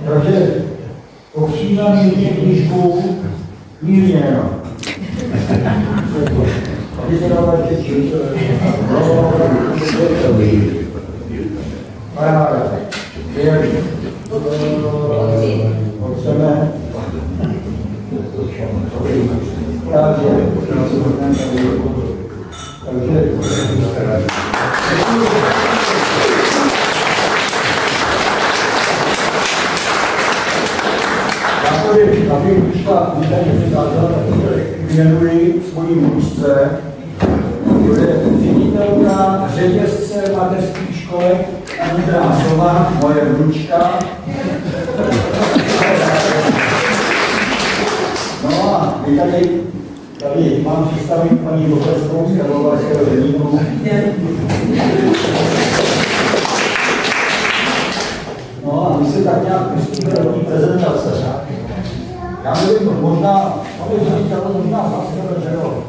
Takže popřímám mírně knížku, mírně jenom. Aby se dala četčit. Paráda. Chceme. Aby výška věnuji svojí mužce, to je ředitelka řetězce mateřských školek Andrá Slova, moje vnučka. No a my tady mám představit paní profesorskou z Karlovarského Deníku. No a my se tak nějak myslíme do té prezentace. Já nevím, možná, možná zase, že jo.